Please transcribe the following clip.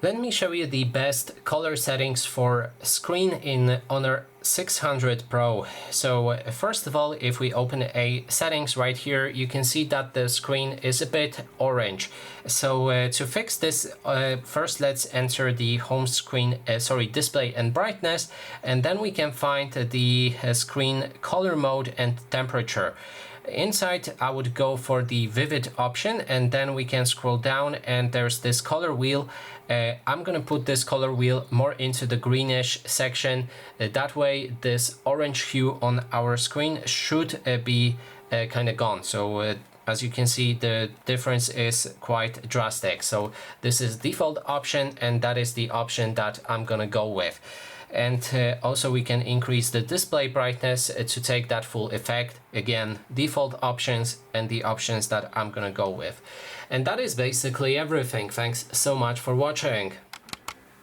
Let me show you the best color settings for screen in Honor 600 Pro. So first of all, if we open a settings right here, you can see that the screen is a bit orange. So to fix this, first let's enter the home screen, display and brightness, and then we can find the screen color mode and temperature. Inside, I would go for the vivid option, and then we can scroll down and there's this color wheel. I'm gonna put this color wheel more into the greenish section. That way this orange hue on our screen should be kind of gone. So as you can see, the difference is quite drastic. So this is default option, and that is the option that I'm gonna go with. And also we can increase the display brightness to take that full effect. Again, default options and the options that I'm gonna go with. And that is basically everything. Thanks so much for watching.